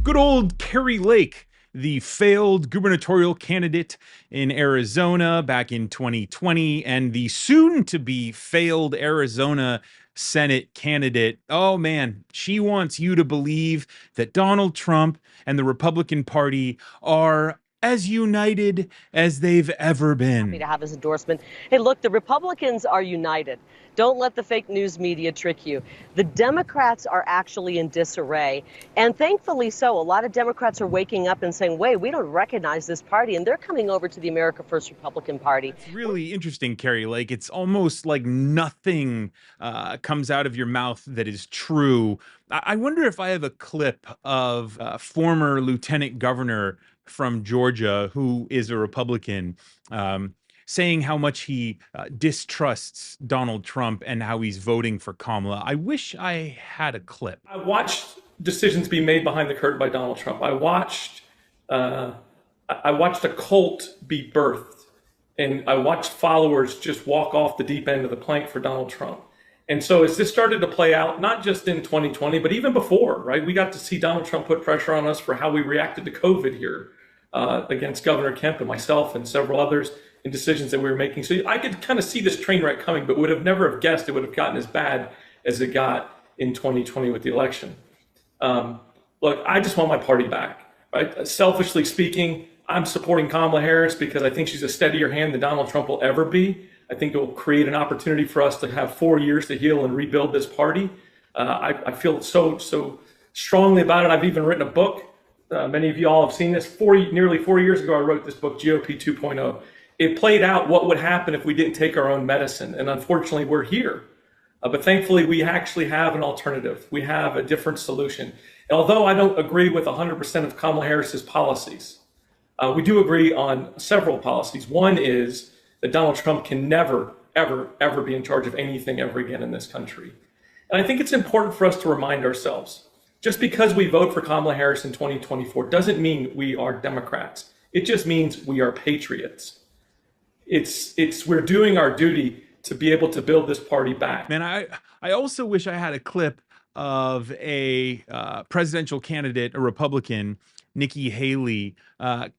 Good old Kari Lake, the failed gubernatorial candidate in Arizona back in 2020, and the soon to be failed Arizona Senate candidate. Oh man, she wants you to believe that Donald Trump and the Republican Party are as united as they've ever Happy been. to have his endorsement. Hey, look, the Republicans are united. Don't let the fake news media trick you. The Democrats are actually in disarray. And thankfully so. A lot of Democrats are waking up and saying, wait, we don't recognize this party. And they're coming over to the America First Republican Party. It's really interesting, Kari Lake. It's almost like nothing comes out of your mouth that is true. I wonder if I have a clip of former lieutenant governor from Georgia, who is a Republican, saying how much he distrusts Donald Trump and how he's voting for Kamala. I wish I had a clip. I watched decisions be made behind the curtain by Donald Trump. Uh, I watched a cult be birthed, and I watched followers just walk off the deep end of the plank for Donald Trump. And so as this started to play out, not just in 2020, but even before, right? We got to see Donald Trump put pressure on us for how we reacted to COVID here against Governor Kemp and myself and several others in decisions that we were making. So I could kind of see this train wreck coming, but would have never have guessed it would have gotten as bad as it got in 2020 with the election. Look, I just want my party back. Right? Selfishly speaking, I'm supporting Kamala Harris because I think she's a steadier hand than Donald Trump will ever be. I think it will create an opportunity for us to have 4 years to heal and rebuild this party. I feel so strongly about it. I've even written a book. Many of you all have seen this. Nearly 4 years ago, I wrote this book, GOP 2.0. It played out what would happen if we didn't take our own medicine. And unfortunately, we're here. But thankfully, we actually have an alternative. We have a different solution. And although I don't agree with 100% of Kamala Harris's policies, we do agree on several policies. One is that Donald Trump can never, ever be in charge of anything ever again in this country. And I think it's important for us to remind ourselves, just because we vote for Kamala Harris in 2024 doesn't mean we are Democrats. It just means we are patriots. We're doing our duty to be able to build this party back. Man, I also wish I had a clip of a presidential candidate, a Republican, Nikki Haley,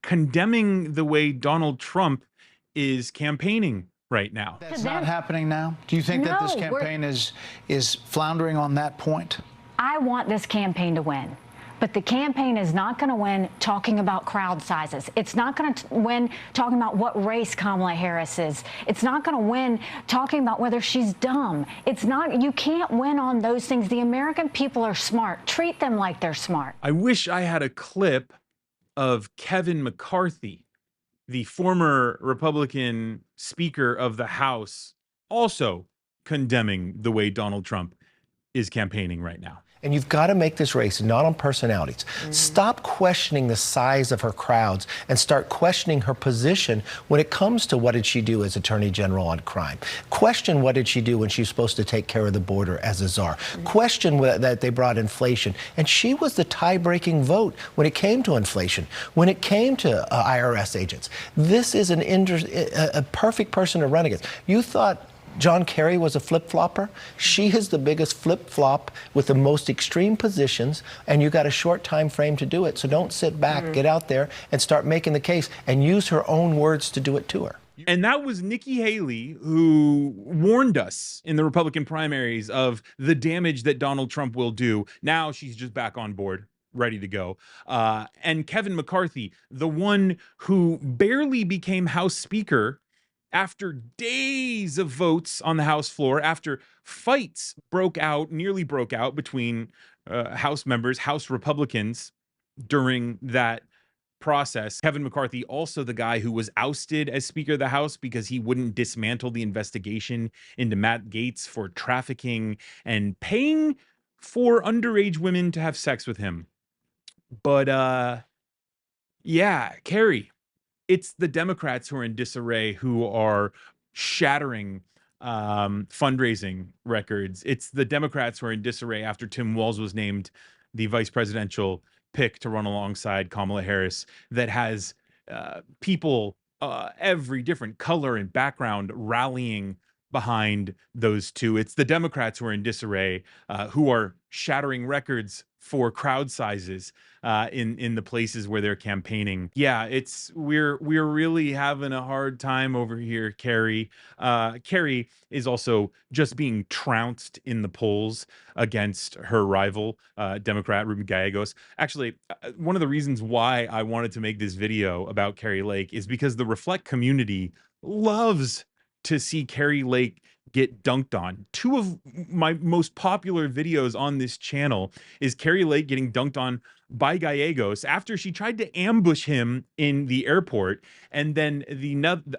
condemning the way Donald Trump is campaigning right now. That's not happening now? Do you think that this campaign is floundering on that point? I want this campaign to win. But the campaign is not going to win talking about crowd sizes. It's not going to win talking about what race Kamala Harris is. It's not going to win talking about whether she's dumb. It's not, you can't win on those things. The American people are smart. Treat them like they're smart. I wish I had a clip of Kevin McCarthy, the former Republican Speaker of the House, also condemning the way Donald Trump is campaigning right now. And you've got to make this race not on personalities. Stop questioning the size of her crowds and start questioning her position when it comes to what did she do as Attorney General on crime. Question what did she do when she was supposed to take care of the border as a czar. Question that they brought inflation. And she was the tie-breaking vote when it came to inflation, when it came to IRS agents. This is a perfect person to run against. You thought John Kerry was a flip-flopper. She is the biggest flip-flop with the most extreme positions, and you got a short time frame to do it. So don't sit back, get out there and start making the case and use her own words to do it to her. And that was Nikki Haley, who warned us in the Republican primaries of the damage that Donald Trump will do. Now she's just back on board, ready to go. And Kevin McCarthy, the one who barely became House Speaker after days of votes on the House floor, after fights nearly broke out between House members, House Republicans during that process. Kevin McCarthy, also the guy who was ousted as Speaker of the House because he wouldn't dismantle the investigation into Matt Gaetz for trafficking and paying for underage women to have sex with him. But yeah, Kari, it's the Democrats who are in disarray, who are shattering fundraising records. It's the Democrats who are in disarray after Tim Walz was named the vice presidential pick to run alongside Kamala Harris, that has people every different color and background rallying behind those two. It's the Democrats who are in disarray, who are shattering records for crowd sizes in the places where they're campaigning. Yeah, we're really having a hard time over here, Kari. Kari is also just being trounced in the polls against her rival, Democrat Ruben Gallegos. Actually, one of the reasons why I wanted to make this video about Kari Lake is because the Reflect community loves to see Kari Lake get dunked on. Two of my most popular videos on this channel is Kari Lake getting dunked on by Gallegos after she tried to ambush him in the airport. And then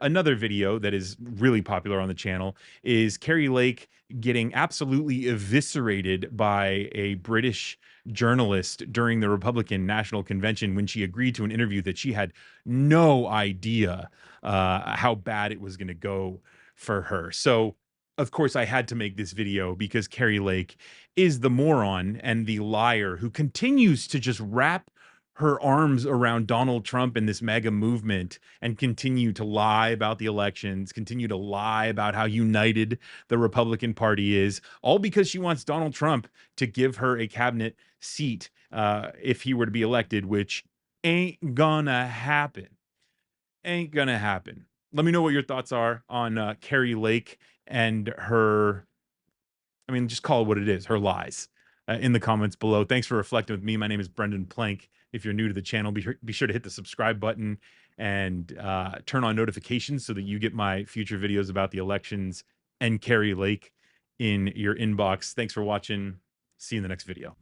another video that is really popular on the channel is Kari Lake getting absolutely eviscerated by a British journalist during the Republican National Convention when she agreed to an interview that she had no idea how bad it was going to go for her. So, of course, I had to make this video because Kari Lake is the moron and the liar who continues to just wrap her arms around Donald Trump and this MAGA movement and continue to lie about the elections, continue to lie about how united the Republican Party is, all because she wants Donald Trump to give her a cabinet seat if he were to be elected, which ain't gonna happen. Ain't gonna happen. Let me know what your thoughts are on Kari Lake and her, I mean, just call it what it is, her lies, in the comments below. Thanks for reflecting with me. My name is Brendan Plank. If you're new to the channel, be sure to hit the subscribe button and turn on notifications so that you get my future videos about the elections and Kari Lake in your inbox. Thanks for watching. See you in the next video.